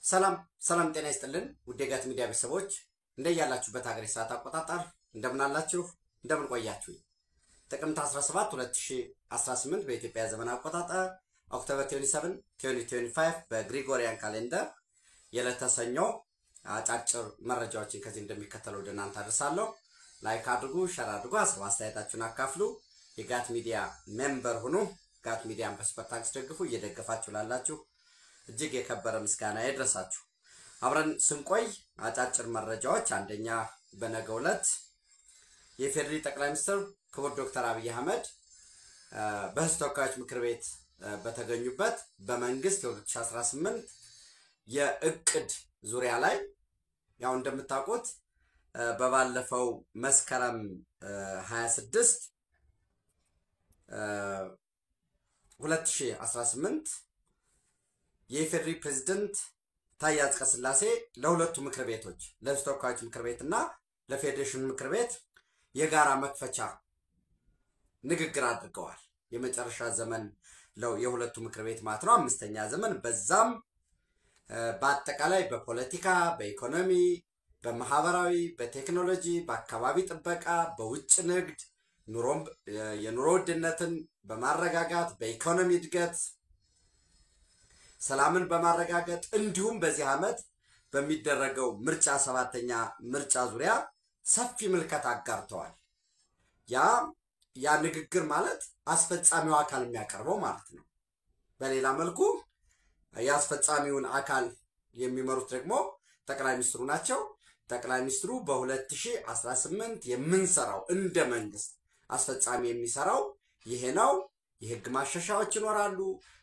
ሰላም ጤና ይስጥልን ውድ የጋት ሚዲያ ቤተሰቦች እንደያላችሁበት ሀገር ሰዓት አቆጣጣር እንደምን አላችሁ እንደምን ቆያችሁ ጥቅምት 17 2018 በኢትዮጵያ ዘመን አቆጣጣር ኦክቶበር 27 2025 በግሪጎሪያን ካሌንደር የዕለተ ሰኞ አጫጭር መረጃዎችን ከዚህ እንደሚከተለው ወደ እናንተ አድርሳለሁ። ላይክ አድርጉ፣ ሼር አድርጉ፣ አስተያየታችሁን አካፍሉ፣ የጋት ሚዲያ ሜምበር ሁኑ፣ ጋት ሚዲያን በሱፐር ታንክስ ደግፉ። እየደገፋችሁ ላላችሁ እጅግ የከበረ ምስጋና ይድረሳችሁ። አብረን ስንቆይ አጫጭር መረጃዎች አንደኛ በነገው ዕለት የፌደሪ ጠቅላይ ሚኒስትር ክቡር ዶክተር አብይ አህመድ በሕዝብ ተወካዮች ምክር ቤት በተገኙበት በመንግስት የ2018 የእቅድ ዙሪያ ላይ ያው እንደምታውቁት በባለፈው መስከረም 26 2018 የፌደሪ ፕሬዝዳንት ታዬ አጽቀሥላሴ ለሁለቱ ምክር ቤቶች ለሕዝብ ተወካዮች ምክር ቤትና ለፌዴሬሽን ምክር ቤት የጋራ መክፈቻ ንግግር አድርገዋል። የመጨረሻ ዘመን የሁለቱ ምክር ቤት ማለት ነው፣ አምስተኛ ዘመን። በዛም በአጠቃላይ በፖለቲካ፣ በኢኮኖሚ፣ በማህበራዊ፣ በቴክኖሎጂ፣ በአካባቢ ጥበቃ፣ በውጭ ንግድ፣ የኑሮ ውድነትን በማረጋጋት በኢኮኖሚ እድገት ሰላምን በማረጋገጥ እንዲሁም በዚህ ዓመት በሚደረገው ምርጫ 7ኛ ምርጫ ዙሪያ ሰፊ ምልከታ አጋርተዋል። ያ ንግግር ማለት አስፈጻሚው አካል የሚያቀርበው ማለት ነው። በሌላ መልኩ የአስፈጻሚውን አካል የሚመሩት ደግሞ ጠቅላይ ሚኒስትሩ ናቸው። ጠቅላይ ሚኒስትሩ በ2018 የምንሰራው እንደ መንግስት አስፈጻሚ የሚሰራው ይሄ ነው፣ የህግ ማሻሻያዎች ይኖራሉ፣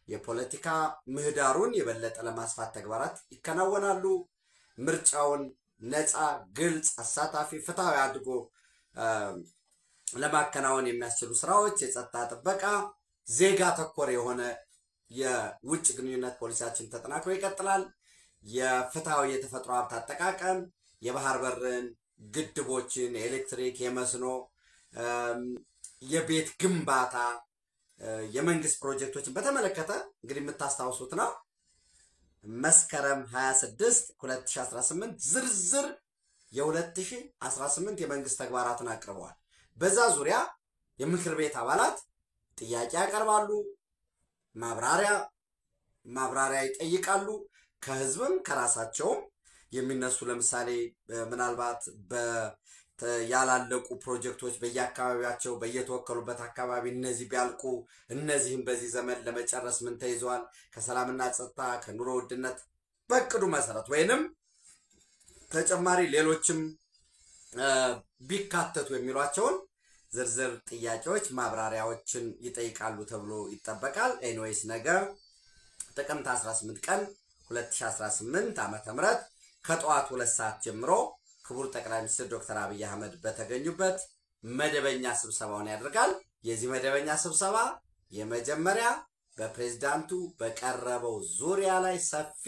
የፖለቲካ ምህዳሩን የበለጠ ለማስፋት ተግባራት ይከናወናሉ፣ ምርጫውን ነፃ፣ ግልጽ፣ አሳታፊ፣ ፍትሃዊ አድርጎ ለማከናወን የሚያስችሉ ስራዎች፣ የጸጥታ ጥበቃ፣ ዜጋ ተኮር የሆነ የውጭ ግንኙነት ፖሊሲያችን ተጠናክሮ ይቀጥላል፣ የፍትሃዊ የተፈጥሮ ሀብት አጠቃቀም፣ የባህር በርን፣ ግድቦችን፣ የኤሌክትሪክ፣ የመስኖ፣ የቤት ግንባታ፣ የመንግስት ፕሮጀክቶችን በተመለከተ እንግዲህ የምታስታውሱት ነው። መስከረም 26 2018 ዝርዝር የ2018 የመንግስት ተግባራትን አቅርበዋል። በዛ ዙሪያ የምክር ቤት አባላት ጥያቄ ያቀርባሉ፣ ማብራሪያ ይጠይቃሉ። ከህዝብም ከራሳቸውም የሚነሱ ለምሳሌ ምናልባት ያላለቁ ፕሮጀክቶች በየአካባቢያቸው በየተወከሉበት አካባቢ እነዚህ ቢያልቁ እነዚህም በዚህ ዘመን ለመጨረስ ምን ተይዟል፣ ከሰላምና ጸጥታ ከኑሮ ውድነት በእቅዱ መሰረት ወይንም ተጨማሪ ሌሎችም ቢካተቱ የሚሏቸውን ዝርዝር ጥያቄዎች ማብራሪያዎችን ይጠይቃሉ ተብሎ ይጠበቃል። ኤኒዌይስ ነገ ጥቅምት 18 ቀን 2018 ዓ.ም ከጠዋት 2 ሰዓት ጀምሮ ክቡር ጠቅላይ ሚኒስትር ዶክተር አብይ አህመድ በተገኙበት መደበኛ ስብሰባውን ያደርጋል። የዚህ መደበኛ ስብሰባ የመጀመሪያ በፕሬዝዳንቱ በቀረበው ዙሪያ ላይ ሰፊ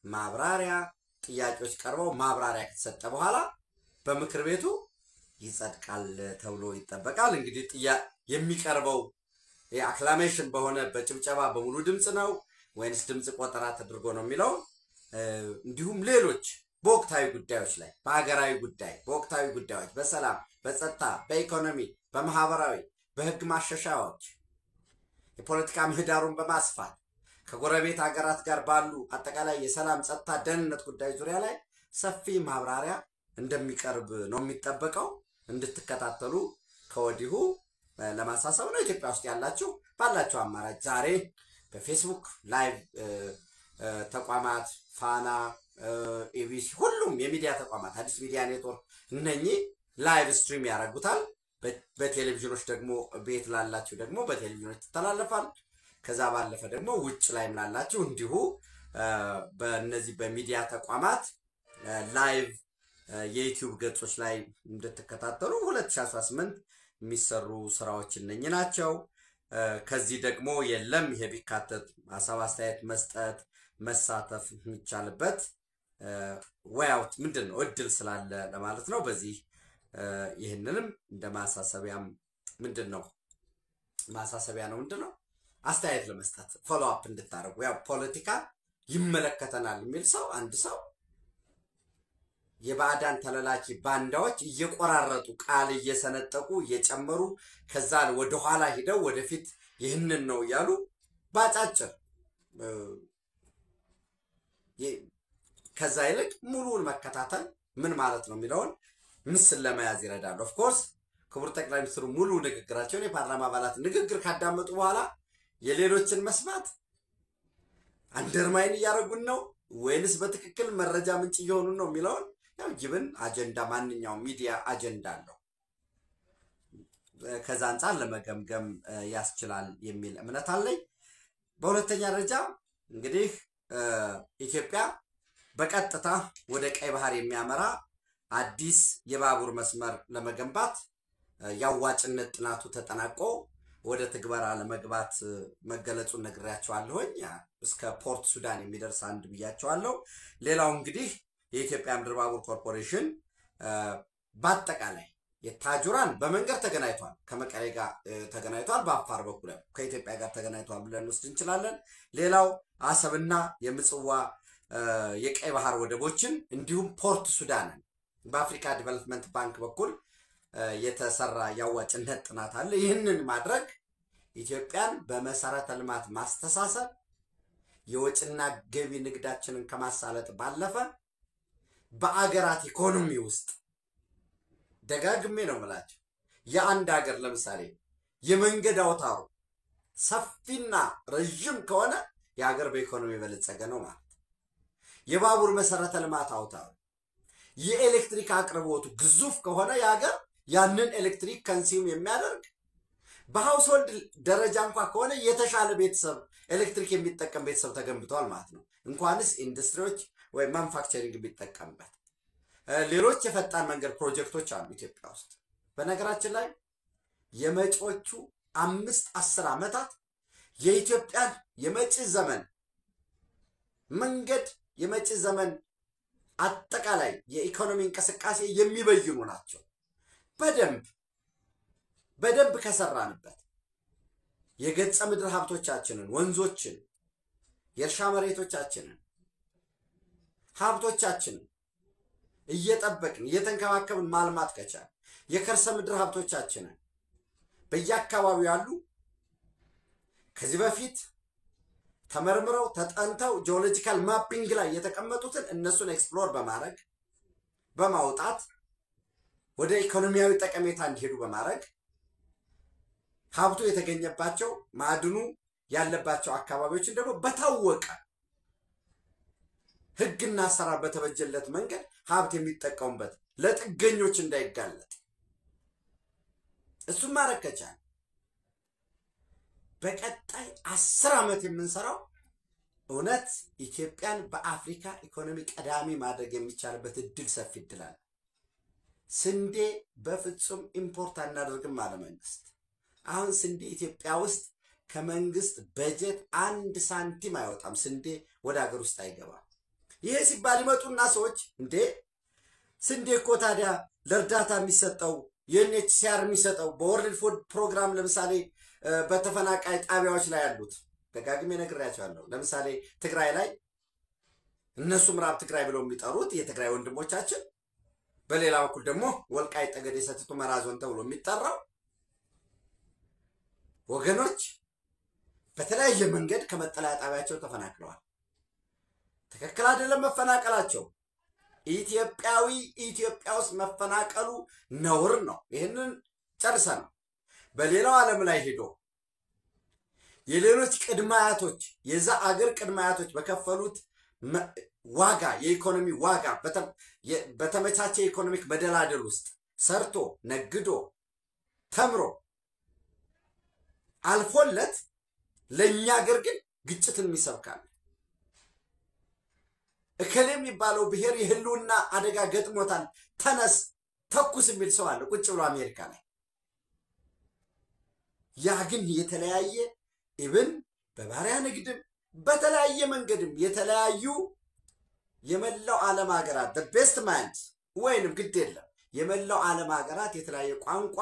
ማብራሪያ ጥያቄዎች ቀርበው ማብራሪያ ከተሰጠ በኋላ በምክር ቤቱ ይጸድቃል ተብሎ ይጠበቃል። እንግዲህ የሚቀርበው የአክላሜሽን በሆነ በጭብጨባ በሙሉ ድምጽ ነው ወይንስ ድምጽ ቆጠራ ተደርጎ ነው የሚለው እንዲሁም ሌሎች በወቅታዊ ጉዳዮች ላይ በሀገራዊ ጉዳይ በወቅታዊ ጉዳዮች በሰላም በጸጥታ በኢኮኖሚ በማህበራዊ በህግ ማሻሻያዎች የፖለቲካ ምህዳሩን በማስፋት ከጎረቤት ሀገራት ጋር ባሉ አጠቃላይ የሰላም ጸጥታ ደህንነት ጉዳይ ዙሪያ ላይ ሰፊ ማብራሪያ እንደሚቀርብ ነው የሚጠበቀው። እንድትከታተሉ ከወዲሁ ለማሳሰብ ነው። ኢትዮጵያ ውስጥ ያላችሁ ባላችሁ አማራጭ ዛሬ በፌስቡክ ላይቭ ተቋማት ፋና፣ ኤቢሲ፣ ሁሉም የሚዲያ ተቋማት አዲስ ሚዲያ ኔትወርክ እነኚህ ላይቭ ስትሪም ያደርጉታል። በቴሌቪዥኖች ደግሞ ቤት ላላችሁ ደግሞ በቴሌቪዥኖች ይተላለፋል። ከዛ ባለፈ ደግሞ ውጭ ላይ ላላችሁ እንዲሁ በእነዚህ በሚዲያ ተቋማት ላይቭ የዩቲዩብ ገጾች ላይ እንድትከታተሉ 2018 የሚሰሩ ስራዎች እነኚህ ናቸው። ከዚህ ደግሞ የለም ይሄ ቢካተት ሀሳብ አስተያየት መስጠት መሳተፍ የሚቻልበት ዋይአውት ምንድነው እድል ስላለ ለማለት ነው። በዚህ ይሄንንም እንደ ማሳሰቢያም ምንድነው ማሳሰቢያ ነው ምንድነው አስተያየት ለመስጠት ፎሎ አፕ እንድታረጉ ያው ፖለቲካ ይመለከተናል የሚል ሰው አንድ ሰው የባዕዳን ተለላኪ ባንዳዎች እየቆራረጡ ቃል እየሰነጠቁ እየጨመሩ ከዛ ወደ ኋላ ሄደው ወደፊት ይህንን ነው ያሉ ባጫጭር ከዛ ይልቅ ሙሉውን መከታተል ምን ማለት ነው የሚለውን ምስል ለመያዝ ይረዳል። ኦፍ ኮርስ ክቡር ጠቅላይ ሚኒስትሩ ሙሉ ንግግራቸውን የፓርላማ አባላት ንግግር ካዳመጡ በኋላ የሌሎችን መስማት አንደርማይን እያደረጉን ነው ወይንስ በትክክል መረጃ ምንጭ እየሆኑ ነው የሚለውን ያው ጊብን አጀንዳ ማንኛውም ሚዲያ አጀንዳ አለው ከዛ አንፃር ለመገምገም ያስችላል የሚል እምነት አለኝ። በሁለተኛ ደረጃ እንግዲህ ኢትዮጵያ በቀጥታ ወደ ቀይ ባህር የሚያመራ አዲስ የባቡር መስመር ለመገንባት ያዋጭነት ጥናቱ ተጠናቆ ወደ ትግበራ ለመግባት መገለጹን ነግሬያቸዋለሁኝ። እስከ ፖርት ሱዳን የሚደርስ አንድ ብያቸዋለሁ። ሌላው እንግዲህ የኢትዮጵያ ምድር ባቡር ኮርፖሬሽን በአጠቃላይ የታጁራን በመንገድ ተገናኝቷል፣ ከመቀሌ ጋር ተገናኝቷል፣ በአፋር በኩል ከኢትዮጵያ ጋር ተገናኝቷል ብለን ወስድ እንችላለን። ሌላው አሰብና የምጽዋ የቀይ ባህር ወደቦችን እንዲሁም ፖርት ሱዳንን በአፍሪካ ዲቨሎፕመንት ባንክ በኩል የተሰራ ያዋጭነት ጥናት አለ። ይህንን ማድረግ ኢትዮጵያን በመሰረተ ልማት ማስተሳሰብ የወጭና ገቢ ንግዳችንን ከማሳለጥ ባለፈ በአገራት ኢኮኖሚ ውስጥ ደጋግሜ ነው የምላቸው የአንድ ሀገር ለምሳሌ የመንገድ አውታሩ ሰፊና ረጅም ከሆነ የሀገር በኢኮኖሚ በለጸገ ነው ማለት። የባቡር መሰረተ ልማት አውታሩ የኤሌክትሪክ አቅርቦቱ ግዙፍ ከሆነ የሀገር ያንን ኤሌክትሪክ ኮንሱም የሚያደርግ በሃውስሆልድ ደረጃ እንኳን ከሆነ የተሻለ ቤተሰብ ኤሌክትሪክ የሚጠቀም ቤተሰብ ተገንብቷል ማለት ነው። እንኳንስ ኢንዱስትሪዎች ወይ ማኑፋክቸሪንግ የሚጠቀምበት ሌሎች የፈጣን መንገድ ፕሮጀክቶች አሉ ኢትዮጵያ ውስጥ። በነገራችን ላይ የመጪዎቹ 5-10 ዓመታት የኢትዮጵያን የመጪ ዘመን መንገድ የመጪ ዘመን አጠቃላይ የኢኮኖሚ እንቅስቃሴ የሚበይኑ ናቸው። በደንብ ከሰራንበት የገጸ ምድር ሀብቶቻችንን ወንዞችን የእርሻ መሬቶቻችንን ሀብቶቻችንን እየጠበቅን እየተንከባከብን ማልማት ከቻል የከርሰ ምድር ሀብቶቻችንን በየአካባቢው ያሉ ከዚህ በፊት ተመርምረው ተጠንተው ጂኦሎጂካል ማፒንግ ላይ የተቀመጡትን እነሱን ኤክስፕሎር በማድረግ በማውጣት ወደ ኢኮኖሚያዊ ጠቀሜታ እንዲሄዱ በማድረግ ሀብቱ የተገኘባቸው ማዕድኑ ያለባቸው አካባቢዎችን ደግሞ በታወቀ ህግና አሰራር በተበጀለት መንገድ ሀብት የሚጠቀሙበት ለጥገኞች እንዳይጋለጥ እሱም ማድረግ ከቻል በቀጣይ 10 ዓመት የምንሰራው እውነት ኢትዮጵያን በአፍሪካ ኢኮኖሚ ቀዳሚ ማድረግ የሚቻልበት እድል ሰፊ እድል አለ። ስንዴ በፍጹም ኢምፖርት አናደርግም አለ መንግስት። አሁን ስንዴ ኢትዮጵያ ውስጥ ከመንግስት በጀት 1 ሳንቲም አይወጣም። ስንዴ ወደ ሀገር ውስጥ አይገባም። ይሄ ሲባል ይመጡና ሰዎች እንዴ ስንዴ እኮ ታዲያ ለእርዳታ የሚሰጠው የዩኤንኤችሲአር የሚሰጠው በወርልድ ፉድ ፕሮግራም ለምሳሌ በተፈናቃይ ጣቢያዎች ላይ ያሉት ደጋግሜ ነግሬያቸዋለሁ። ለምሳሌ ትግራይ ላይ እነሱ ምዕራብ ትግራይ ብለው የሚጠሩት የትግራይ ወንድሞቻችን፣ በሌላ በኩል ደግሞ ወልቃይት ጠገዴ ሰቲት ሁመራ ዞን ተብሎ የሚጠራው ወገኖች በተለያየ መንገድ ከመጠለያ ጣቢያቸው ተፈናቅለዋል። ትክክል አይደለም መፈናቀላቸው። ኢትዮጵያዊ ኢትዮጵያ ውስጥ መፈናቀሉ ነውር ነው። ይሄንን ጨርሰን በሌላው ዓለም ላይ ሄዶ የሌሎች ቅድማያቶች የዛ አገር ቅድማያቶች በከፈሉት ዋጋ የኢኮኖሚ ዋጋ በተመቻቸ ኢኮኖሚክ መደላደል ውስጥ ሰርቶ ነግዶ ተምሮ አልፎለት ለኛ አገር ግን ግጭትን የሚሰብካል። እከሌ የሚባለው ብሔር የህልውና አደጋ ገጥሞታል ተነስ ተኩስ የሚል ሰው አለ ቁጭ ብሎ አሜሪካ ላይ። ያ ግን የተለያየ ኢብን በባሪያ ንግድም በተለያየ መንገድም የተለያዩ የመላው ዓለም ሀገራት the best minds ወይንም ግድ የለም የመላው ዓለም ሀገራት የተለያየ ቋንቋ፣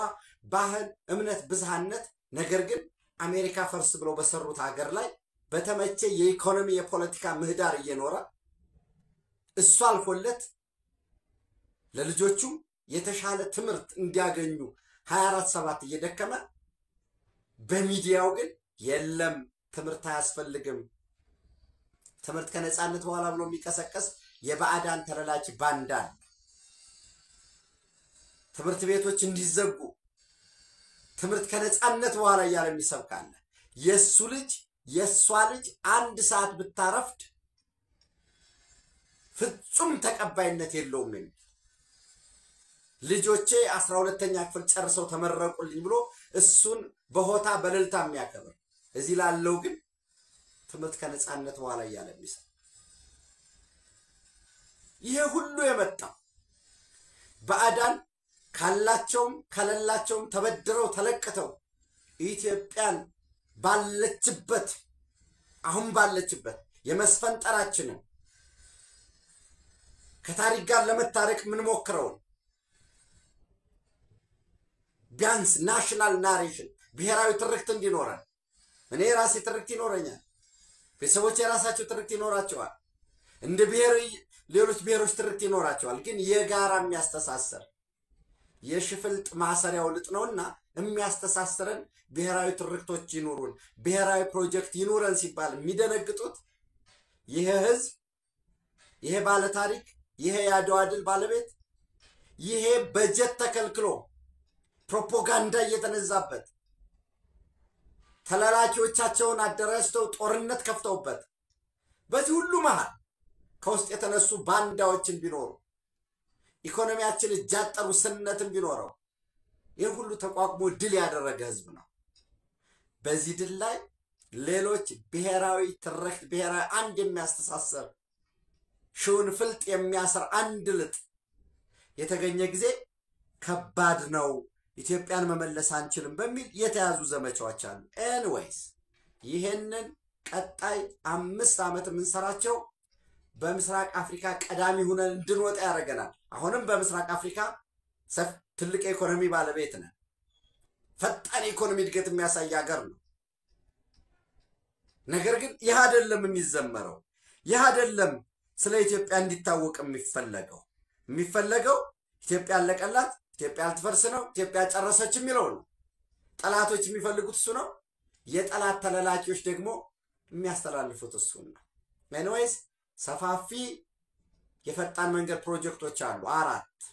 ባህል፣ እምነት፣ ብዝሃነት ነገር ግን አሜሪካ ፈርስ ብሎ በሰሩት ሀገር ላይ በተመቸ የኢኮኖሚ የፖለቲካ ምህዳር እየኖረ እሱ አልፎለት ለልጆቹ የተሻለ ትምህርት እንዲያገኙ 24/7 እየደከመ በሚዲያው ግን የለም ትምህርት አያስፈልግም ትምህርት ከነጻነት በኋላ ብሎ የሚቀሰቀስ የባዕዳን ተለላጭ ባንዳ ትምህርት ቤቶች እንዲዘጉ ትምህርት ከነጻነት በኋላ እያለ የሚሰብካለ የሱ ልጅ የሷ ልጅ 1 ሰዓት ብታረፍድ ፍጹም ተቀባይነት የለውም የሚል ልጆቼ 12ኛ ክፍል ጨርሰው ተመረቁልኝ ብሎ እሱን በሆታ በልልታ የሚያከብር እዚህ ላለው ግን ትምህርት ከነጻነት በኋላ እያለ የሚሰብክ ይሄ ሁሉ የመጣው ባዕዳን ካላቸውም ከሌላቸውም ተበድረው ተለቅተው ኢትዮጵያን ባለችበት አሁን ባለችበት የመስፈንጠራችንን ከታሪክ ጋር ለመታረቅ ምን ሞክረው ቢያንስ ናሽናል ናሬሽን ብሔራዊ ትርክት እንዲኖረን እኔ ራሴ ትርክት ይኖረኛል ቤተሰቦቼ የራሳቸው ትርክት ይኖራቸዋል እንደ ብሔር ሌሎች ብሔሮች ትርክት ይኖራቸዋል ግን የጋራ የሚያስተሳሰር የሽፍልጥ ማሰሪያው ልጥ ነውና የሚያስተሳስረን ብሔራዊ ትርክቶች ይኖሩን ብሔራዊ ፕሮጀክት ይኖረን ሲባል የሚደነግጡት ይሄ ህዝብ ይሄ ባለ ታሪክ ይሄ ያድዋ ድል ባለቤት ይሄ በጀት ተከልክሎ ፕሮፓጋንዳ እየተነዛበት ተላላኪዎቻቸውን አደራጅተው ጦርነት ከፍተውበት በዚህ ሁሉ መሃል ከውስጥ የተነሱ ባንዳዎችን ቢኖሩ ኢኮኖሚያችን እጃጠሩ ስነትን ቢኖረው ይሄ ሁሉ ተቋቁሞ ድል ያደረገ ህዝብ ነው በዚህ ድል ላይ ሌሎች ብሔራዊ ትርክት ብሔራዊ አንድ የሚያስተሳሰር ሹን ፍልጥ የሚያስር አንድ ልጥ የተገኘ ጊዜ ከባድ ነው ኢትዮጵያን መመለስ አንችልም በሚል የተያዙ ዘመቻዎች አሉ ኤኒዌይስ ይሄንን ቀጣይ 5 ዓመት ምንሰራቸው በምስራቅ አፍሪካ ቀዳሚ ሆነን እንድንወጣ ያደርገናል አሁንም በምስራቅ አፍሪካ ትልቅ ኢኮኖሚ ባለቤት ነን ፈጣን ኢኮኖሚ እድገት የሚያሳይ ሀገር ነው ነገር ግን ይህ አይደለም የሚዘመረው ይህ አይደለም ስለ ኢትዮጵያ እንዲታወቅ የሚፈለገው ኢትዮጵያ አለቀላት ኢትዮጵያ አልተፈርስ ነው ኢትዮጵያ ጨረሰች የሚለው ነው ጠላቶች የሚፈልጉት እሱ ነው የጠላት ተለላኪዎች ደግሞ የሚያስተላልፉት እሱ ነው ኤኒዌይስ ሰፋፊ የፈጣን መንገድ ፕሮጀክቶች አሉ 4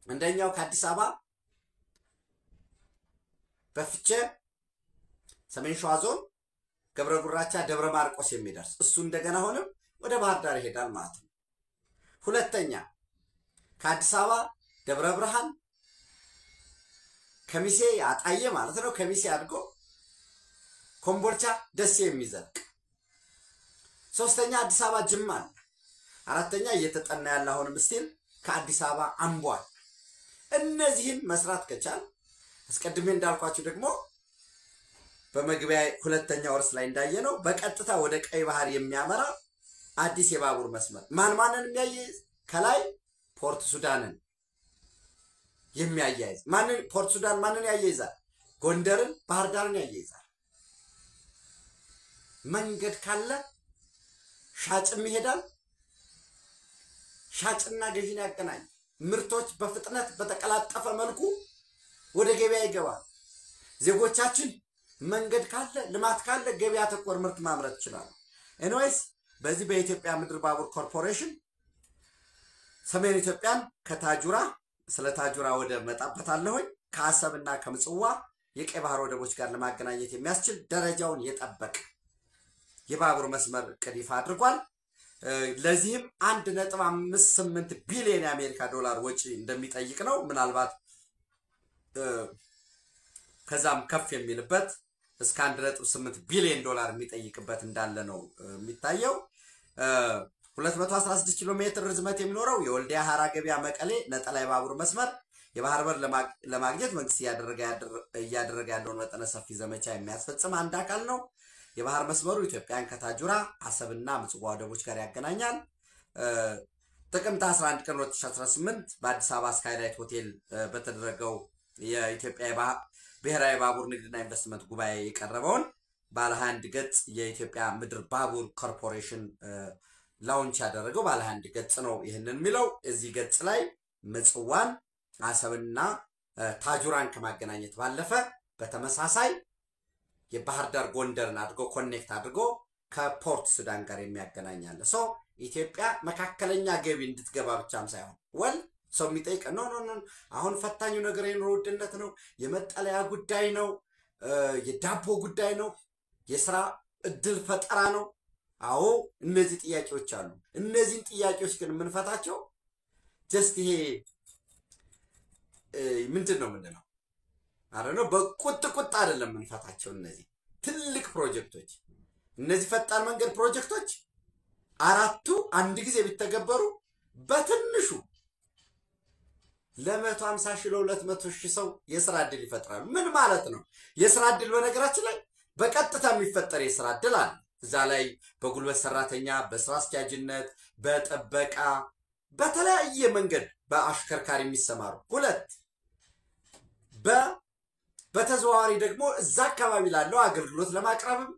አንደኛው ከአዲስ አበባ በፍቼ ሰሜን ሸዋ ዞን ገብረ ጉራቻ ደብረ ማርቆስ የሚደርስ እሱ እንደገና ሆነም ወደ ባህር ዳር ይሄዳል ማለት ነው ሁለተኛ ከአዲስ አበባ ደብረ ብርሃን ከሚሴ አጣየ ማለት ነው ከሚሴ አድጎ ኮምቦልቻ ደሴ የሚዘልቅ ሶስተኛ አዲስ አበባ ጅማ አራተኛ እየተጠና ያለ አሁንም ስቲል ከአዲስ አበባ አምቧል እነዚህን መስራት ከቻል አስቀድሜ እንዳልኳችሁ ደግሞ በመግቢያ ሁለተኛ ወርስ ላይ እንዳየነው በቀጥታ ወደ ቀይ ባህር የሚያመራ አዲስ የባቡር መስመር ማንን የሚያያይዝ ከላይ ፖርት ሱዳንን የሚያያይዝ ፖርት ሱዳን ማንን ያያይዛል ጎንደርን ባህር ዳርን ያያይዛል መንገድ ካለ ሻጭም ይሄዳል ሻጭና ገዢን ያገናኝ ምርቶች በፍጥነት በተቀላጠፈ መልኩ ወደ ገበያ ይገባል ዜጎቻችን መንገድ ካለ ልማት ካለ ገበያ ተኮር ምርት ማምረት ይችላል ኤኒዌይስ በዚህ በኢትዮጵያ ምድር ባቡር ኮርፖሬሽን ሰሜን ኢትዮጵያን ከታጁራ ስለ ታጁራ ወደ መጣበታለሁኝ ከአሰብና ከምጽዋ የቀይ ባህር ወደቦች ጋር ለማገናኘት የሚያስችል ደረጃውን የጠበቀ የባቡር መስመር ቅዲፍ አድርጓል ለዚህም 1.58 ቢሊዮን የአሜሪካ ዶላር ወጪ እንደሚጠይቅ ነው ምናልባት ከዛም ከፍ የሚልበት እስከ 1.8 ቢሊዮን ዶላር የሚጠይቅበት እንዳለ ነው የሚታየው 216 ኪሎ ሜትር ርዝመት የሚኖረው የወልዲያ ሐራ ገበያ መቀሌ ነጠላ የባቡር መስመር የባህር በር ለማግኘት መንግስት እያደረገ ያለውን መጠነ ሰፊ ዘመቻ የሚያስፈጽም አንድ አካል ነው የባህር መስመሩ ኢትዮጵያን ከታጁራ አሰብና ምጽዋ ወደቦች ጋር ያገናኛል ጥቅምት 11 ቀን 2018 በአዲስ አበባ ስካይላይት ሆቴል በተደረገው የኢትዮጵያ ብሔራዊ ባቡር ንግድና ኢንቨስትመንት ጉባኤ የቀረበውን ባለ 21 ገጽ የኢትዮጵያ ምድር ባቡር ኮርፖሬሽን ላውንች ያደረገው ባለ 21 ገጽ ነው። ይሄንን የሚለው እዚህ ገጽ ላይ ምጽዋን አሰብና ታጁራን ከማገናኘት ባለፈ በተመሳሳይ የባህር ዳር ጎንደርን አድርጎ ኮኔክት አድርጎ ከፖርት ሱዳን ጋር የሚያገናኛል። ኢትዮጵያ መካከለኛ ገቢ እንድትገባ ብቻም ሳይሆን ወል ሰው የሚጠይቅ ኖ አሁን ፈታኙ ነገር የኑሮ ውድነት ነው፣ የመጠለያ ጉዳይ ነው፣ የዳቦ ጉዳይ ነው፣ የሥራ እድል ፈጠራ ነው። አዎ እነዚህ ጥያቄዎች አሉ። እነዚህን ጥያቄዎች ግን የምንፈታቸው ጀስት ይሄ ምንድነው ምንድነው አረነው በቁጥቁጥ አይደለም የምንፈታቸው። እነዚህ ትልቅ ፕሮጀክቶች፣ እነዚህ ፈጣን መንገድ ፕሮጀክቶች አራቱ አንድ ጊዜ ቢተገበሩ በትንሹ ለ150 ሺህ ለ200 ሺህ ሰው የሥራ እድል ይፈጥራሉ። ምን ማለት ነው? የሥራ እድል በነገራችን ላይ በቀጥታ የሚፈጠር የሥራ እድል አለ። እዛ ላይ በጉልበት ሰራተኛ፣ በስራ አስኪያጅነት፣ በጥበቃ፣ በተለያየ መንገድ በአሽከርካሪ የሚሰማሩ ሁለት በተዘዋዋሪ ደግሞ እዛ አካባቢ ላለው አገልግሎት ለማቅረብም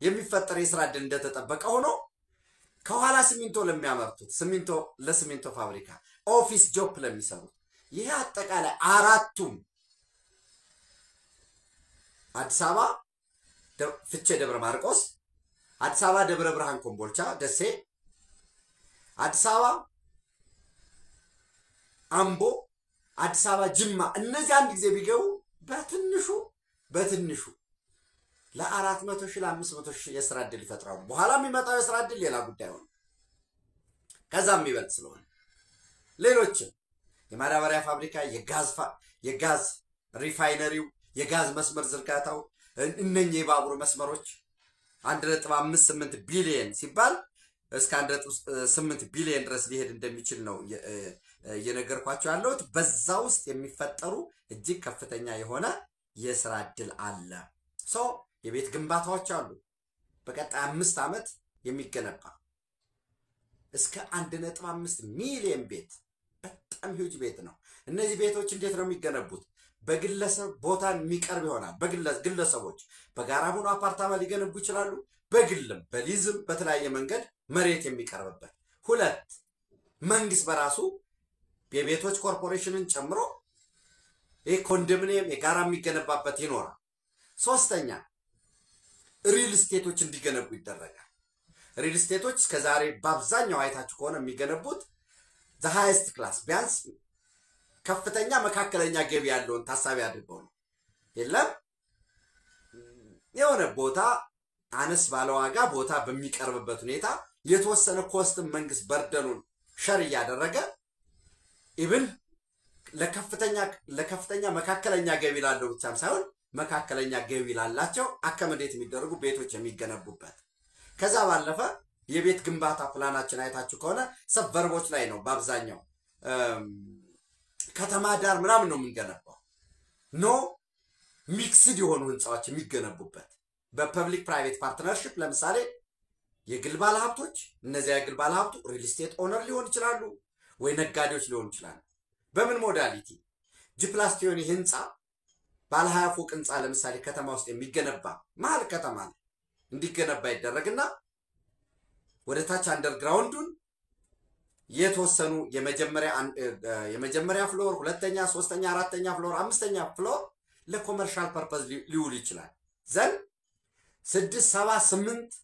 የሚፈጠር የሥራ እድል እንደተጠበቀ ሆኖ ከኋላ ሲሚንቶ ለሚያመርቱት ሲሚንቶ ለሲሚንቶ ፋብሪካ ኦፊስ ጆብ ለሚሰሩት ይሄ አጠቃላይ አራቱም አዲስ አበባ ፍቼ ደብረ ማርቆስ፣ አዲስ አበባ ደብረ ብርሃን ኮምቦልቻ ደሴ፣ አዲስ አበባ አምቦ፣ አዲስ አበባ ጅማ እነዚህ አንድ ጊዜ ቢገቡ በትንሹ ለ400 ሺህ ለ500 ሺህ የሥራ እድል ይፈጥራሉ። በኋላ የሚመጣው የሥራ እድል ሌላ ጉዳይ ሆነ ከዛም ይበልጥ ስለሆነ ሌሎችም የማዳበሪያ ፋብሪካ፣ የጋዝ ሪፋይነሪው፣ የጋዝ መስመር ዝርጋታው እነኚህ የባቡር መስመሮች 1.58 ቢሊዮን ሲባል እስከ 1.8 ቢሊዮን ድረስ ሊሄድ እንደሚችል ነው እየነገርኳቸው ያለሁት። በዛ ውስጥ የሚፈጠሩ እጅግ ከፍተኛ የሆነ የሥራ እድል አለ። የቤት ግንባታዎች አሉ። በቀጣይ 5 ዓመት የሚገነባ እስከ 1.5 ሚሊዮን ቤት በጣም ሂውጅ ቤት ነው። እነዚህ ቤቶች እንዴት ነው የሚገነቡት? በግለሰብ ቦታ የሚቀርብ ይሆናል። ግለሰቦች በጋራ ሆኖ አፓርታማ ሊገነቡ ይችላሉ። በግልም በሊዝም በተለያየ መንገድ መሬት የሚቀርብበት። ሁለት መንግስት በራሱ የቤቶች ኮርፖሬሽንን ጨምሮ ኮንዶሚኒየም የጋራ የሚገነባበት ይኖራል። ሶስተኛ ሪል ስቴቶች እንዲገነቡ ይደረጋል። ሪል ስቴቶች እስከዛሬ በአብዛኛው አይታችሁ ከሆነ የሚገነቡት the highest class ቢያንስ ከፍተኛ መካከለኛ ገቢ ያለውን ታሳቢ አድርገው ነው። የለም የሆነ ቦታ አነስ ባለ ዋጋ ቦታ በሚቀርብበት ሁኔታ የተወሰነ ኮስትም መንግስት በርደኑን ሸር ያደረገ ኢቭን ለከፍተኛ መካከለኛ ገቢ ላለው ብቻም ሳይሆን መካከለኛ ገቢ ላላቸው አከመዴት የሚደረጉ ቤቶች የሚገነቡበት። ከዛ ባለፈ የቤት ግንባታ ፕላናችን አይታችሁ ከሆነ ሰበርቦች ላይ ነው በአብዛኛው ከተማ ዳር ምናምን ነው የምንገነባው። ሚክስድ የሆኑ ህንጻዎች የሚገነቡበት በፐብሊክ ፕራይቬት ፓርትነርሺፕ ለምሳሌ የግል ባለሀብቶች እነዚያ የግል ባለሀብቱ ሪል ስቴት ኦነር ሊሆን ይችላሉ ወይ ነጋዴዎች ሊሆኑ ይችላሉ። በምን ሞዳሊቲ ጂፕላስቲዮን ህንጻ ባለ 20 ፎቅ ህንጻ ለምሳሌ ከተማ ውስጥ የሚገነባ መሀል ከተማ እንዲገነባ ይደረግና ወደ ታች አንደርግራውንዱን የተወሰኑ የመጀመሪያ ፍሎር፣ ሁለተኛ፣ ሶስተኛ፣ አራተኛ ፍሎር፣ አምስተኛ ፍሎር ለኮመርሻል ፐርፐዝ ሊውል ይችላል። ዘን 6 7 8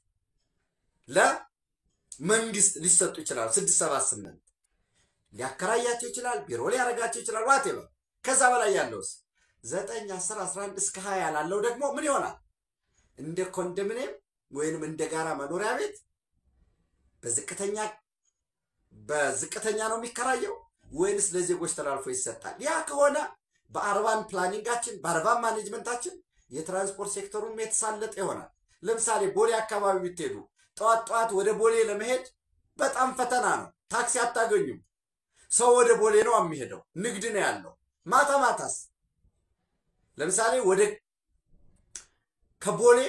ለመንግስት ሊሰጡ ይችላል። 6 7 8 ሊያከራያቸው ይችላል፣ ቢሮ ሊያረጋቸው ይችላል whatever። ከዛ በላይ ያለውስ 9 10 11 እስከ 20 ላለው ደግሞ ምን ይሆናል? እንደ ኮንዶሚኒየም ወይንም እንደ ጋራ መኖሪያ ቤት በዝቅተኛ ነው የሚከራየው ወይንስ ለዜጎች ተላልፎ ይሰጣል? ያ ከሆነ በአርባን ፕላኒንጋችን በአርባን ማኔጅመንታችን የትራንስፖርት ሴክተሩን የተሳለጠ ይሆናል። ለምሳሌ ቦሌ አካባቢ ብትሄዱ ጧት ወደ ቦሌ ለመሄድ በጣም ፈተና ነው። ታክሲ አታገኙም። ሰው ወደ ቦሌ ነው የሚሄደው፣ ንግድ ነው ያለው። ማታስ ለምሳሌ ከቦሌ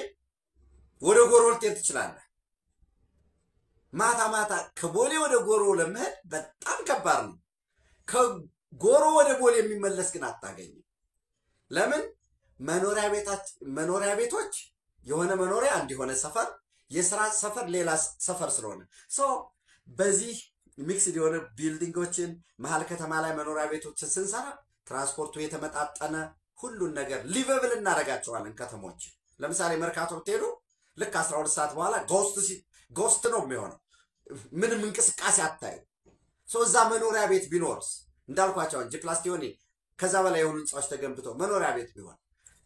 ወደ ጎሮ ልትሄድ ትችላለህ። ማታ ከቦሌ ወደ ጎሮ ለመሄድ በጣም ከባድ ነው። ከጎሮ ወደ ቦሌ የሚመለስ ግን አታገኝም። ለምን? መኖሪያ ቤቶች የሆነ መኖሪያ አንድ የሆነ ሰፈር የስራ ሰፈር ሌላ ሰፈር ስለሆነ በዚህ ሚክስድ የሆነ ቢልዲንጎችን መሃል ከተማ ላይ መኖሪያ ቤቶችን ስንሰራ ትራንስፖርቱ የተመጣጠነ ሁሉን ነገር ሊቨብል እናደርጋቸዋለን። ከተሞች ለምሳሌ መርካቶ ብትሄዱ ልክ 12 ሰዓት በኋላ ጎስት ነው የሚሆነው። ምንም እንቅስቃሴ አታዩ። እዛ መኖሪያ ቤት ቢኖርስ እንዳልኳቸው ጂፕላስቲዮኒ ከዛ በላይ የሆኑ ህንጻዎች ተገንብተው መኖሪያ ቤት ቢሆን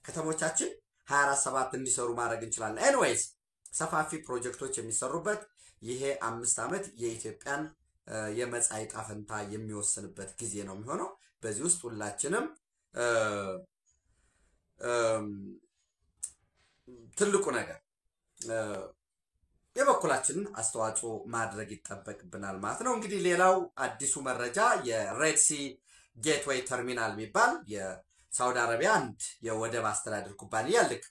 ከተሞቻችን 24/7 እንዲሰሩ ማድረግ እንችላለን። ኤኒዌይስ ሰፋፊ ፕሮጀክቶች የሚሰሩበት ይሄ 5 ዓመት የኢትዮጵያን የመጻኢ ዕጣ ፈንታ የሚወስንበት ጊዜ ነው የሚሆነው። በዚህ ውስጥ ሁላችንም ትልቁ ነገር የበኩላችንን አስተዋጽኦ ማድረግ ይጠበቅብናል ማለት ነው። እንግዲህ ሌላው አዲሱ መረጃ የሬድ ሲ ጌትዌይ ተርሚናል የሚባል የሳውዲ አረቢያ አንድ የወደብ አስተዳደር ኩባንያ ልክ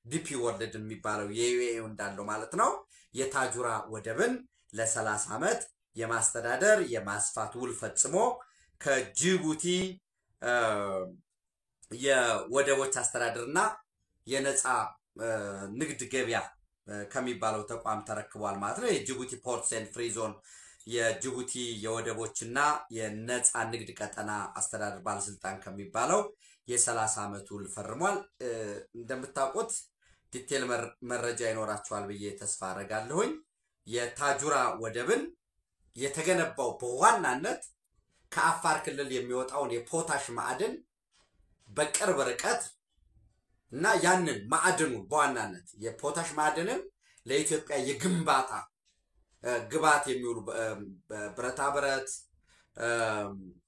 ዲፒ ወርልድ የሚባለው የዩኤኢ እንዳለው ማለት ነው የታጁራ ወደብን ለ30 ዓመት የማስተዳደር የማስፋት ውል ፈጽሞ ከጅቡቲ የወደቦች አስተዳደርና የነፃ ንግድ ገበያ ከሚባለው ተቋም ተረክቧል ማለት ነው። የጅቡቲ ፖርትስ ኤንድ ፍሪ ዞን የጅቡቲ የወደቦችና የነፃ ንግድ ቀጠና አስተዳደር ባለስልጣን ከሚባለው የ30 ዓመት ውል ፈርሟል። እንደምታውቁት ዲቴል መረጃ ይኖራችኋል ብዬ ተስፋ አደርጋለሁኝ። የታጁራ ወደብን የተገነባው በዋናነት ከአፋር ክልል የሚወጣውን የፖታሽ ማዕድን በቅርብ ርቀት እና ያንን ማዕድኑን በዋናነት የፖታሽ ማዕድንን ለኢትዮጵያ የግንባታ ግብዓት የሚውሉ ብረታ ብረት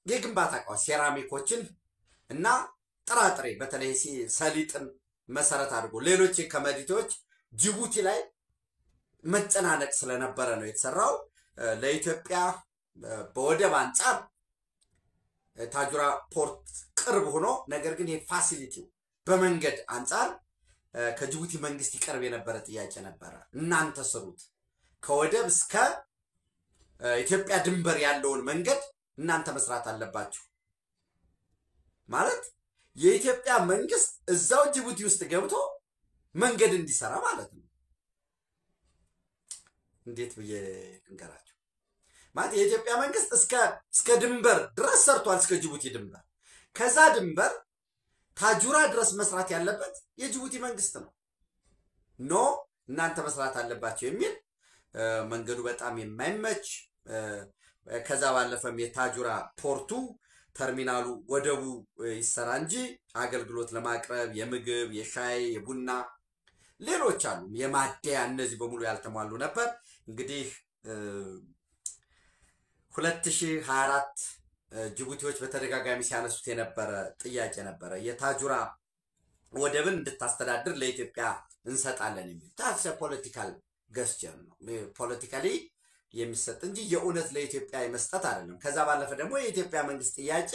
የግንባታ እቃዎች ሴራሚኮችን እና ጥራጥሬ በተለይ ሰሊጥን መሰረት አድርጎ ሌሎች ኮሞዲቲዎች ጅቡቲ ላይ መጨናነቅ ስለነበረ ነው የተሰራው። ለኢትዮጵያ በወደብ አንጻር ታጁራ ፖርት ቅርብ ሆኖ ነገር ግን የፋሲሊቲው በመንገድ አንጻር ከጅቡቲ መንግስት ይቀርብ የነበረ ጥያቄ ነበረ። እናንተ ስሩት ከወደብ እስከ ኢትዮጵያ ድንበር ያለውን መንገድ እናንተ መስራት አለባችሁ ማለት የኢትዮጵያ መንግስት እዛው ጅቡቲ ውስጥ ገብቶ መንገድ እንዲሰራ ማለት ነው። እንዴት ብዬ እንገራችሁ ማለት የኢትዮጵያ መንግስት እስከ ድንበር ድረስ ሰርቷል። እስከ ጅቡቲ ድንበር ከዛ ድንበር ታጁራ ድረስ መስራት ያለበት የጅቡቲ መንግስት ነው። ኖ እናንተ መስራት አለባችሁ የሚል መንገዱ በጣም የማይመች ከዛ ባለፈም የታጁራ ፖርቱ ተርሚናሉ ወደቡ ይሰራ እንጂ አገልግሎት ለማቅረብ የምግብ የሻይ የቡና ሌሎች አሉ የማደያ እነዚህ በሙሉ ያልተሟሉ ነበር። እንግዲህ 2024 ጅቡቲዎች በተደጋጋሚ ሲያነሱት የነበረ ጥያቄ ነበረ የታጁራ ወደብን እንድታስተዳድር ለኢትዮጵያ እንሰጣለን የሚል ታስ ፖለቲካል ገስቸር ነው። ፖለቲካሊ የሚሰጥ እንጂ የእውነት ለኢትዮጵያ የመስጠት አይደለም። ከዛ ባለፈ ደግሞ የኢትዮጵያ መንግስት ጥያቄ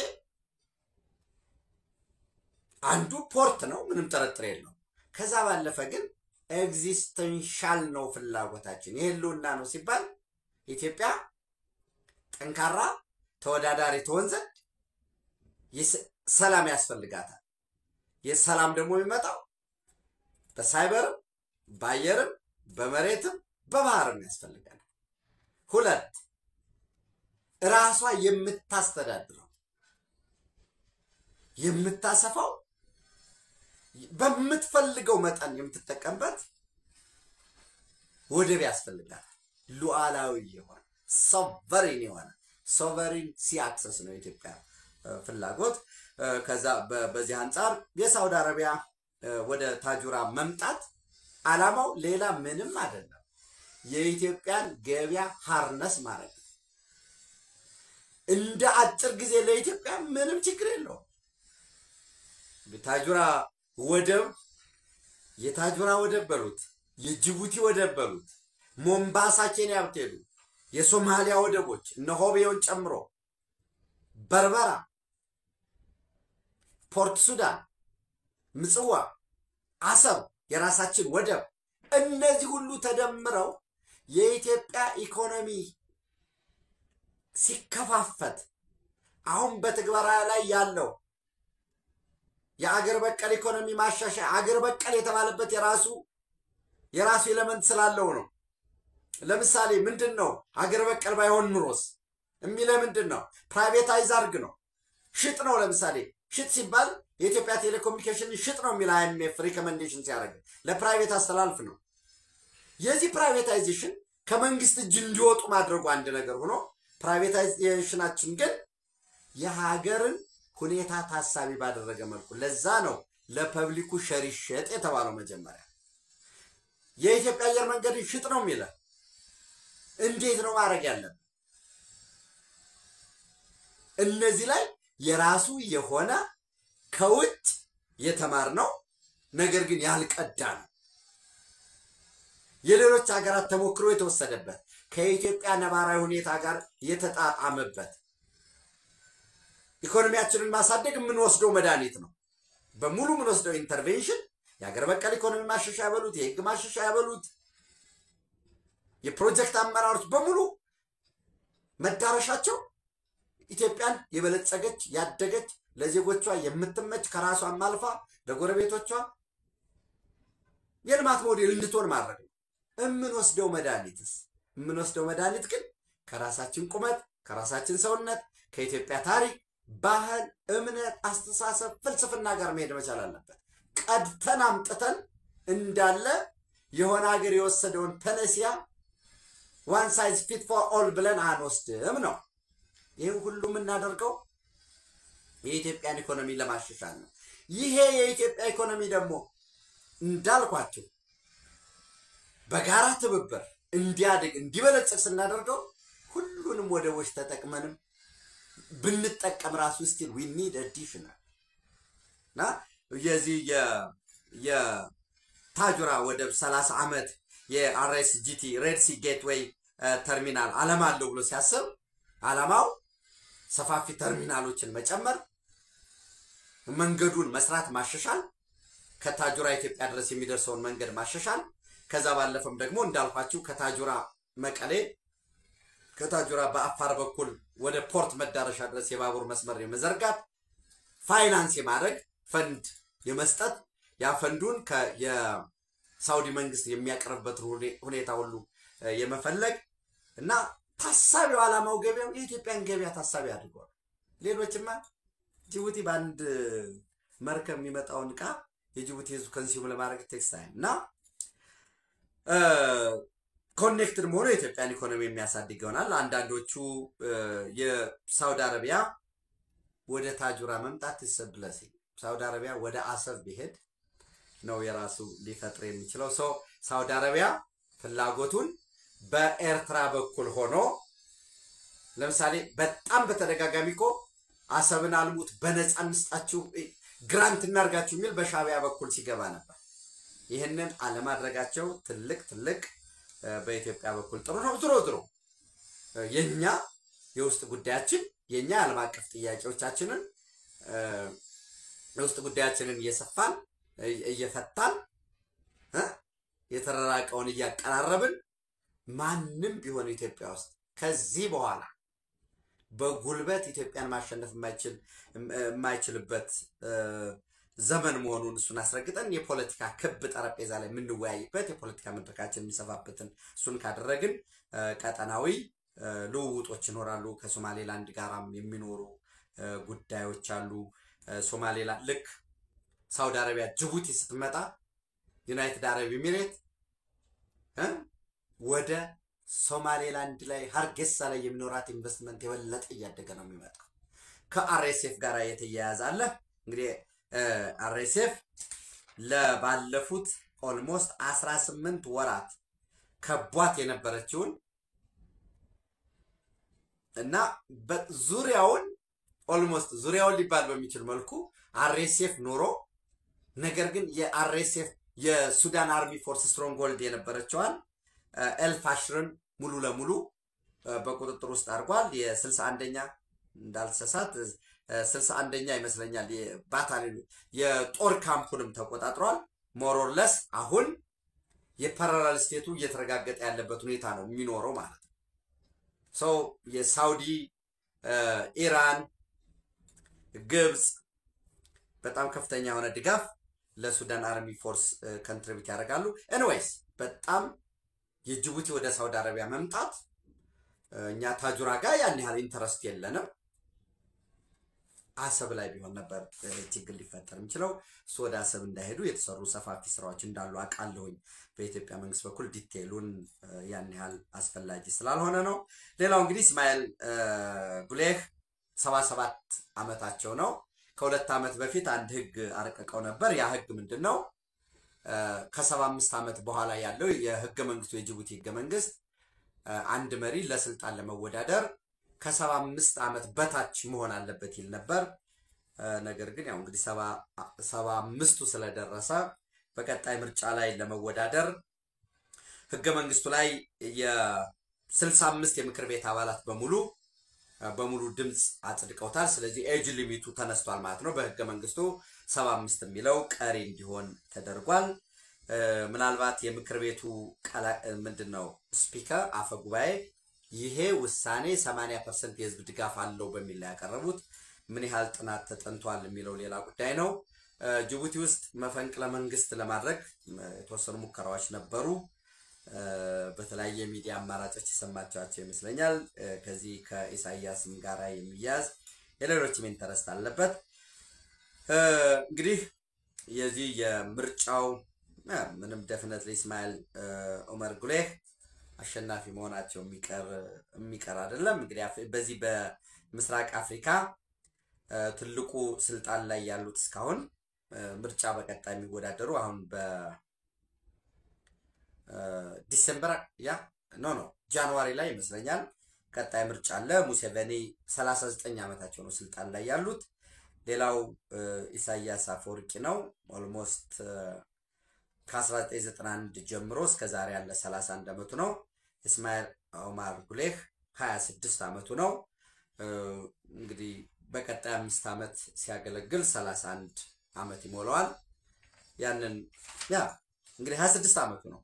አንዱ ፖርት ነው፣ ምንም ጥርጥር የለውም። ከዛ ባለፈ ግን ኤግዚስተንሻል ነው ፍላጎታችን የህልውና ነው ሲባል ኢትዮጵያ ጠንካራ ተወዳዳሪ ትሆን ዘንድ ሰላም ያስፈልጋታል። የሰላም ደግሞ የሚመጣው በሳይበርም በአየርም በመሬትም በባህርም ያስፈልጋል። ሁለት ራሷ የምታስተዳድረው የምታሰፋው በምትፈልገው መጠን የምትጠቀምበት ወደብ ያስፈልጋል። ሉዓላዊ የሆነ ሶቨሪን የሆነ ሶቨሪን ሲ አክሰስ ነው ኢትዮጵያ ፍላጎት። ከዛ በዚህ አንፃር የሳውዲ አረቢያ ወደ ታጁራ መምጣት ዓላማው ሌላ ምንም አይደለም፣ የኢትዮጵያን ገበያ ሃርነስ ማድረግ እንደ አጭር ጊዜ ለኢትዮጵያ ምንም ችግር የለውም። ታጁራ ወደብ የታጁራ ወደብ በሉት የጅቡቲ ወደብ በሉት ሞምባሳ ኬንያ ብትሄዱ የሶማሊያ ወደቦች እነ ሆቤውን ጨምሮ በርበራ፣ ፖርት ሱዳን፣ ምጽዋ፣ አሰብ የራሳችን ወደብ እነዚህ ሁሉ ተደምረው የኢትዮጵያ ኢኮኖሚ ሲከፋፈት አሁን በትግበራ ላይ ያለው የአገር በቀል ኢኮኖሚ ማሻሻያ አገር በቀል የተባለበት የራሱ ኤሌመንት ስላለው ነው። ለምሳሌ ምንድነው አገር በቀል ባይሆን ኑሮስ የሚለ ምንድነው? ፕራይቬታይዝ አድርግ ነው፣ ሽጥ ነው። ለምሳሌ ሽጥ ሲባል የኢትዮጵያ ቴሌኮሙኒኬሽን ሽጥ ነው የሚል IMF ሪኮመንዴሽን ሲያደርግ ለፕራይቬት አስተላልፍ ነው። የዚህ ፕራይቬታይዜሽን ከመንግስት እጅ እንዲወጡ ማድረጉ አንድ ነገር ሆኖ ፕራይቬታይዜሽናችን ግን የሀገርን ሁኔታ ታሳቢ ባደረገ መልኩ ለዛ ነው ለፐብሊኩ ሸር ይሸጥ የተባለው። መጀመሪያ የኢትዮጵያ አየር መንገድ ሽጥ ነው የሚለው እንዴት ነው ማድረግ ያለብን? እነዚህ ላይ የራሱ የሆነ ከውጭ የተማርነው ነገር ግን ያልቀዳ ነው። የሌሎች ሀገራት ተሞክሮ የተወሰደበት ከኢትዮጵያ ነባራዊ ሁኔታ ጋር የተጣጣመበት ኢኮኖሚያችንን ማሳደግ የምንወስደው መድኃኒት ነው። በሙሉ የምንወስደው ኢንተርቬንሽን የሀገር በቀል ኢኮኖሚ ማሻሻያ በሉት፣ የህግ ማሻሻያ በሉት፣ የፕሮጀክት አመራሮች በሙሉ መዳረሻቸው ኢትዮጵያን የበለጸገች ያደገች ለዜጎቿ የምትመች ከራሷም አልፋ ለጎረቤቶቿ የልማት ሞዴል እንድትሆን ማድረግ ነው። የምንወስደው መድኃኒት ግን ከራሳችን ቁመት፣ ከራሳችን ሰውነት፣ ከኢትዮጵያ ታሪክ፣ ባህል፣ እምነት፣ አስተሳሰብ፣ ፍልስፍና ጋር መሄድ መቻል አለበት። ቀድተን አምጥተን እንዳለ የሆነ ሀገር የወሰደውን ተነሲያ ዋን ሳይዝ ፊት ፎር ኦል ብለን አንወስድም ነው። ይህ ሁሉ የምናደርገው የኢትዮጵያን ኢኮኖሚ ለማሻሻል ነው። ይሄ የኢትዮጵያ ኢኮኖሚ ደግሞ እንዳልኳችሁ በጋራ ትብብር እንዲያድግ እንዲበለጽግ ስናደርገው ሁሉንም ወደቦች ተጠቅመንም ብንጠቀም ራሱ ስቲል ዊ ኒድ አዲሽናል ና የዚህ የታጁራ ወደብ 30 ዓመት የአርኤስጂቲ ሬድ ሲ ጌትዌይ ተርሚናል ዓላማ አለው ብሎ ሲያስብ ዓላማው ሰፋፊ ተርሚናሎችን መጨመር፣ መንገዱን መስራት ማሻሻል፣ ከታጁራ ኢትዮጵያ ድረስ የሚደርሰውን መንገድ ማሻሻል፣ ከዛ ባለፈም ደግሞ እንዳልኳችሁ ከታጁራ መቀሌ፣ ከታጁራ በአፋር በኩል ወደ ፖርት መዳረሻ ድረስ የባቡር መስመር የመዘርጋት፣ ፋይናንስ የማድረግ ፈንድ የመስጠት፣ ያ ፈንዱን የሳውዲ መንግስት የሚያቀርብበት ሁኔታ ሁሉ የመፈለግ እና ታሳቢው ዓላማው ገበያው የኢትዮጵያን ገበያ ታሳቢ አድርጓል። ሌሎችማ ጅቡቲ በአንድ መርከብ የሚመጣውን ዕቃ የጅቡቲ ህዝብ ኮንሱም ለማድረግ ቴክስ ታይም እና ኮኔክትድ መሆኑ የኢትዮጵያን ኢኮኖሚ የሚያሳድግ ይሆናል። አንዳንዶቹ የሳውዲ አረቢያ ወደ ታጁራ መምጣት ይሰብለሲ ሳውዲ አረቢያ ወደ አሰብ ቢሄድ ነው የራሱ ሊፈጥር የሚችለው ሰው ሳውዲ አረቢያ ፍላጎቱን በኤርትራ በኩል ሆኖ ለምሳሌ በጣም በተደጋጋሚ እኮ አሰብን አልሙት በነፃ እንስጣችሁ ግራንት እናርጋችሁ የሚል በሻቢያ በኩል ሲገባ ነበር። ይሄንን አለማድረጋቸው ትልቅ በኢትዮጵያ በኩል ጥሩ ነው። ዝሮ የኛ የውስጥ ጉዳያችን የኛ ዓለም አቀፍ ጥያቄዎቻችንን የውስጥ ጉዳያችንን እየሰፋን እየፈታን የተራራቀውን እያቀራረብን ማንም ቢሆን ኢትዮጵያ ውስጥ ከዚህ በኋላ በጉልበት ኢትዮጵያን ማሸነፍ የማይችልበት ዘመን መሆኑን እሱን አስረግጠን የፖለቲካ ክብ ጠረጴዛ ላይ የምንወያይበት የፖለቲካ መድረካችን የሚሰፋበትን እሱን ካደረግን ቀጠናዊ ልውውጦች ይኖራሉ። ከሶማሌላንድ ጋራም የሚኖሩ ጉዳዮች አሉ። ሶማሌላንድ ልክ ሳውዲ አረቢያ ጅቡቲ ስትመጣ ዩናይትድ አረብ ኤሚሬት ወደ ሶማሌላንድ ላይ ሀርጌሳ ላይ የሚኖራት ኢንቨስትመንት የበለጠ እያደገ ነው የሚመጣው። ከአርኤስኤፍ ጋር የተያያዘ አለ። እንግዲህ አርኤስኤፍ ለባለፉት ኦልሞስት 18 ወራት ከቧት የነበረችውን እና በዙሪያውን ኦልሞስት ዙሪያውን ሊባል በሚችል መልኩ አርኤስኤፍ ኖሮ ነገር ግን የአርኤስኤፍ የሱዳን አርሚ ፎርስ ስትሮንግሆልድ የነበረችዋን ኤልፋሽርን ሙሉ ለሙሉ በቁጥጥር ውስጥ አድርጓል። የ61ኛ እንዳልተሳሳት 61ኛ ይመስለኛል የባታሊዮን የጦር ካምፑንም ተቆጣጥሯል። ሞሮርለስ አሁን የፓራላል ስቴቱ እየተረጋገጠ ያለበት ሁኔታ ነው የሚኖረው ማለት ነው። ሶ የሳውዲ ኢራን፣ ግብጽ፣ በጣም ከፍተኛ የሆነ ድጋፍ ለሱዳን አርሚ ፎርስ ኮንትሪቢዩት ያደርጋሉ። ኤኒዌይስ በጣም የጅቡቲ ወደ ሳውዲ አረቢያ መምጣት እኛ ታጁራ ጋር ያን ያህል ኢንተረስት የለንም። አሰብ ላይ ቢሆን ነበር ችግር ሊፈጠር የሚችለው። እሱ ወደ አሰብ እንዳይሄዱ የተሰሩ ሰፋፊ ስራዎች እንዳሉ አውቃለሁኝ። በኢትዮጵያ መንግስት በኩል ዲቴሉን ያን ያህል አስፈላጊ ስላልሆነ ነው። ሌላው እንግዲህ እስማኤል ጉሌህ 77 ዓመታቸው ነው። ከሁለት ዓመት በፊት አንድ ህግ አረቀቀው ነበር። ያ ህግ ምንድነው? ከ75 ዓመት በኋላ ያለው የህገ መንግስቱ የጅቡቲ ህገ መንግስት አንድ መሪ ለስልጣን ለመወዳደር ከ75 ዓመት በታች መሆን አለበት ይል ነበር። ነገር ግን ያው እንግዲህ 75ቱ ስለደረሰ በቀጣይ ምርጫ ላይ ለመወዳደር ህገ መንግስቱ ላይ የ65 የምክር ቤት አባላት በሙሉ ድምጽ አጽድቀውታል። ስለዚህ ኤጅ ሊሚቱ ተነስቷል ማለት ነው። በህገ መንግስቱ 75 የሚለው ቀሪ እንዲሆን ተደርጓል። ምናልባት የምክር ቤቱ ምንድነው ስፒከር አፈ ጉባኤ ይሄ ውሳኔ 80% የህዝብ ድጋፍ አለው በሚል ላይ ያቀረቡት ምን ያህል ጥናት ተጠንቷል የሚለው ሌላ ጉዳይ ነው። ጅቡቲ ውስጥ መፈንቅለ መንግስት ለማድረግ የተወሰኑ ሙከራዎች ነበሩ። በተለያየ ሚዲያ አማራጮች የሰማቻቸው ይመስለኛል። ከዚህ ከኢሳያስም ጋራ የሚያዝ የሌሎችም ኢንተረስት አለበት። እንግዲህ የዚህ የምርጫው ምንም ዴፊኒትሊ እስማኤል ኦመር ጉሌህ አሸናፊ መሆናቸው የሚቀር አይደለም። እንግዲህ በዚህ በምስራቅ አፍሪካ ትልቁ ስልጣን ላይ ያሉት እስካሁን ምርጫ በቀጣይ የሚወዳደሩ አሁን በዲሴምበር ጃንዋሪ ላይ ይመስለኛል ቀጣይ ምርጫ አለ። ሙሴቬኒ 39 ዓመታቸው ነው ስልጣን ላይ ያሉት። ሌላው ኢሳያስ አፈወርቂ ነው። ኦልሞስት ከ1991 ጀምሮ እስከ ዛሬ ያለ 31 ዓመቱ ነው። እስማኤል ኦመር ጉሌህ 26 ዓመቱ ነው። እንግዲህ በቀጣይ 5 ዓመት ሲያገለግል 31 ዓመት ይሞላዋል። ያንን እንግዲህ 26 ዓመቱ ነው።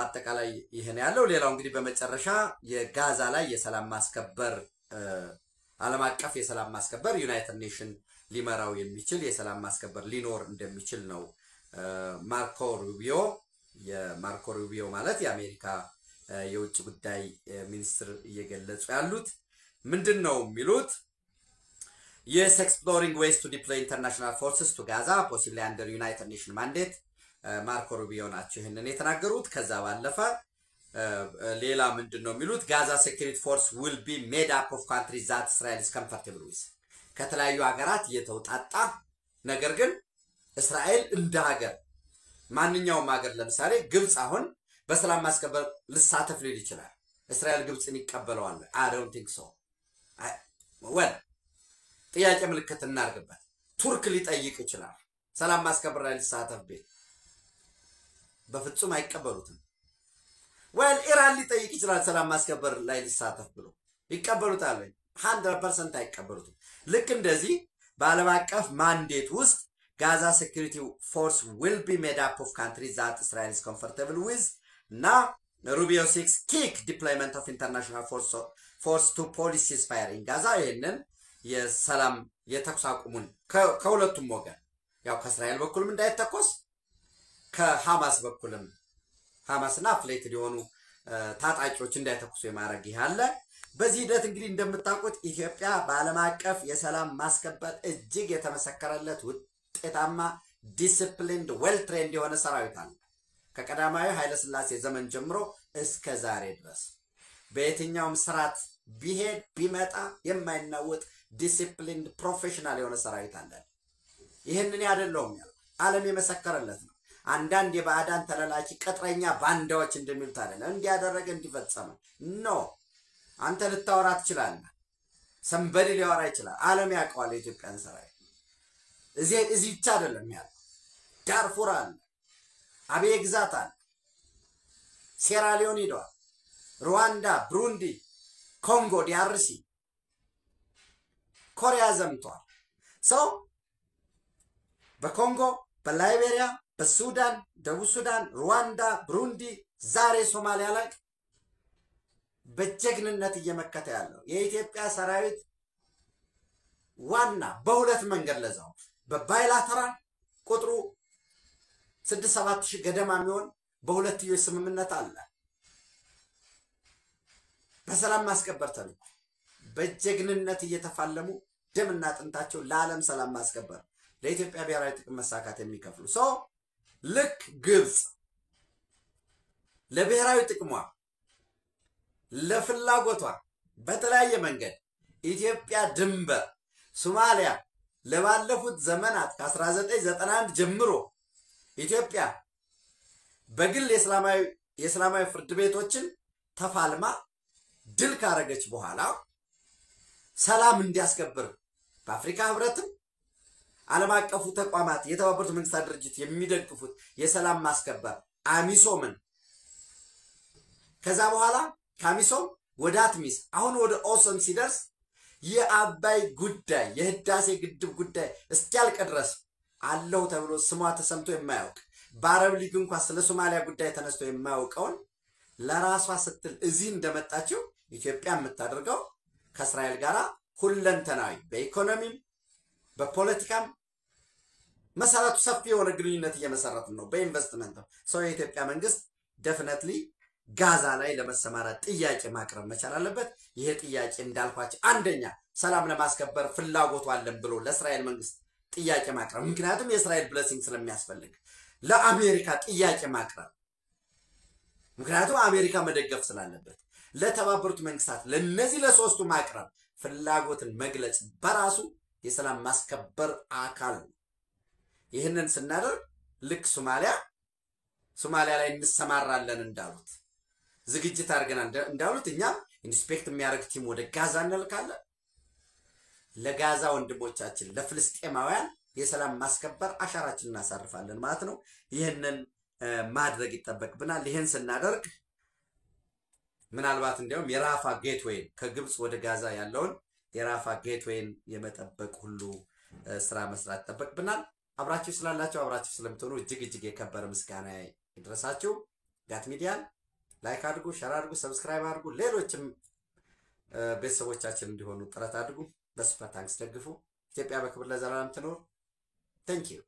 አጠቃላይ ይሄን ያለው። ሌላው እንግዲህ በመጨረሻ የጋዛ ላይ የሰላም ማስከበር ዓለም አቀፍ የሰላም ማስከበር ዩናይትድ ኔሽን ሊመራው የሚችል የሰላም ማስከበር ሊኖር እንደሚችል ነው ማርኮ ሩቢዮ ማለት የአሜሪካ የውጭ ጉዳይ ሚኒስትር እየገለጹ ያሉት ምንድነው የሚሉት? Yes, exploring ways to deploy international forces to Gaza, possibly under United Nations mandate. ማርኮ ሩቢዮ ናቸው ይሄንን የተናገሩት። ከዛ ባለፈ ሌላ ምንድነው የሚሉት? Gaza security force will be made up of countries that Israel is comfortable with. ከተለያዩ ሀገራት የተውጣጣ ነገር ግን እስራኤል እንደ ሀገር ማንኛውም ሀገር ለምሳሌ ግብጽ አሁን በሰላም ማስከበር ልሳተፍ ሊል ይችላል። እስራኤል ግብጽን ይቀበለዋል? I don't think so. well ጥያቄ ምልክት እናርግበት። ቱርክ ሊጠይቅ ይችላል ሰላም ማስከበር ላይ ልሳተፍ ቢል በፍጹም አይቀበሉትም። well ኢራን ሊጠይቅ ይችላል ሰላም ማስከበር ላይ ልሳተፍ ብሎ ይቀበሉታል? 100% አይቀበሉትም። ልክ እንደዚህ በዓለም አቀፍ ማንዴት ውስጥ Gaza security force will be made up of countries that Israel is comfortable with. Now, Rubio 6 kick deployment of international force to police ceasefire in Gaza. ይሄንን የሰላም የተኩስ አቁሙን ከሁለቱም ወገን ያው ከእስራኤል በኩልም እንዳይተኮስ ከሐማስ በኩልም ሐማስና አፍሌትድ የሆኑ ታጣቂዎች እንዳይተኩሱ የማድረግ ይያለ። በዚህ ሂደት እንግዲህ እንደምታውቁት ኢትዮጵያ በዓለም አቀፍ የሰላም ማስከበር እጅግ የተመሰከረለት ውጤታማ ዲሲፕሊንድ ዌል ትሬንድ የሆነ ሰራዊት አለ። ከቀዳማዊ ኃይለ ሥላሴ ዘመን ጀምሮ እስከ ዛሬ ድረስ በየትኛውም ስርዓት ቢሄድ ቢመጣ የማይናወጥ ዲሲፕሊንድ ፕሮፌሽናል የሆነ ሰራዊት አለ። ይሄንን ያደለውም ያለው ዓለም የመሰከረለት ነው። አንዳንድ የባዕዳን ተለላኪ ቅጥረኛ ባንዳዎች እንደሚሉት አይደለም እንዲያደረገ እንዲፈጸመ ኖ አንተ ልታወራ ትችላለህ። ሰንበዲ ሊያወራ ይችላል። ዓለም ያውቀዋል የኢትዮጵያን ሰራዊት። እዚህ ብቻ አይደለም ያለው ዳርፉር አለ፣ አብዬ ግዛት አለ፣ ሴራሊዮን ሄደዋል፣ ሩዋንዳ፣ ብሩንዲ፣ ኮንጎ ዲአርሲ፣ ኮሪያ ዘምቷል። ሰው በኮንጎ፣ በላይቤሪያ፣ በሱዳን፣ ደቡብ ሱዳን፣ ሩዋንዳ፣ ብሩንዲ፣ ዛሬ ሶማሊያ ላይ በጀግንነት እየመከተ ያለው የኢትዮጵያ ሰራዊት ዋና በሁለት መንገድ ለዛው በባይላተራል ቁጥሩ 6-7 ሺህ ገደማ የሚሆን በሁለትዮሽ ስምምነት አለ። በሰላም ማስከበር ተልዕኮ በጀግንነት እየተፋለሙ ደምና አጥንታቸው ለዓለም ሰላም ማስከበር ለኢትዮጵያ ብሔራዊ ጥቅም መሳካት የሚከፍሉ ሰው ልክ ግብጽ ለብሔራዊ ጥቅሟ ለፍላጎቷ በተለያየ መንገድ ኢትዮጵያ ድንበር ሶማሊያ ለባለፉት ዘመናት ከ1991 ጀምሮ ኢትዮጵያ በግል የእስላማዊ ፍርድ ቤቶችን ተፋልማ ድል ካረገች በኋላ ሰላም እንዲያስከብር በአፍሪካ ህብረትም ዓለም አቀፉ ተቋማት የተባበሩት መንግስታት ድርጅት የሚደግፉት የሰላም ማስከበር አሚሶምን ከዛ በኋላ ከአሚሶም ወደ አትሚስ አሁን ወደ ኦሰም ሲደርስ የአባይ ጉዳይ የህዳሴ ግድብ ጉዳይ እስኪያልቅ ድረስ አለው ተብሎ ስሟ ተሰምቶ የማያውቅ በአረብ ሊግ እንኳን ስለ ሶማሊያ ጉዳይ ተነስቶ የማያውቀውን ለራሷ ስትል እዚህ እንደመጣችው ኢትዮጵያ የምታደርገው ከእስራኤል ጋር ሁለንተናዊ በኢኮኖሚም በፖለቲካም መሰረቱ ሰፊ የሆነ ግንኙነት እየመሰረትን ነው። በኢንቨስትመንት ሰው የኢትዮጵያ መንግስት ዴፊኒትሊ ጋዛ ላይ ለመሰማራት ጥያቄ ማቅረብ መቻል አለበት። ይሄ ጥያቄ እንዳልኳችሁ አንደኛ ሰላም ለማስከበር ፍላጎቱ አለን ብሎ ለእስራኤል መንግስት ጥያቄ ማቅረብ፣ ምክንያቱም የእስራኤል ብለሲንግ ስለሚያስፈልግ ለአሜሪካ ጥያቄ ማቅረብ፣ ምክንያቱም አሜሪካ መደገፍ ስላለበት ለተባበሩት መንግስታት ለነዚህ ለሶስቱ ማቅረብ ፍላጎትን መግለጽ በራሱ የሰላም ማስከበር አካል ነው። ይህንን ስናደርግ ልክ ሶማሊያ ላይ እንሰማራለን እንዳሉት ዝግጅት አድርገናል እንዳሉት እኛም ኢንስፔክት የሚያደርግ ቲም ወደ ጋዛ እንልካለን። ለጋዛ ወንድሞቻችን ለፍልስጤማውያን የሰላም ማስከበር አሻራችንን እናሳርፋለን ማለት ነው። ይህንን ማድረግ ይጠበቅብናል። ይህን ስናደርግ ምናልባት እንዲያውም የራፋ ጌትዌይን ከግብጽ ወደ ጋዛ ያለውን የራፋ ጌትዌይን የመጠበቅ ሁሉ ስራ መስራት ይጠበቅብናል። አብራችሁ ስላላችሁ አብራችሁ ስለምትሆኑ እጅግ የከበረ ምስጋና ይድረሳችሁ። ጋት ሚዲያን ላይክ አድርጉ፣ ሼር አድርጉ፣ ሰብስክራይብ አድርጉ። ሌሎችም ቤተሰቦቻችን እንዲሆኑ ጥረት አድርጉ። በሱፐር ታንክስ ደግፉ። ኢትዮጵያ በክብር ለዘላለም ትኖር። ታንክ ዩ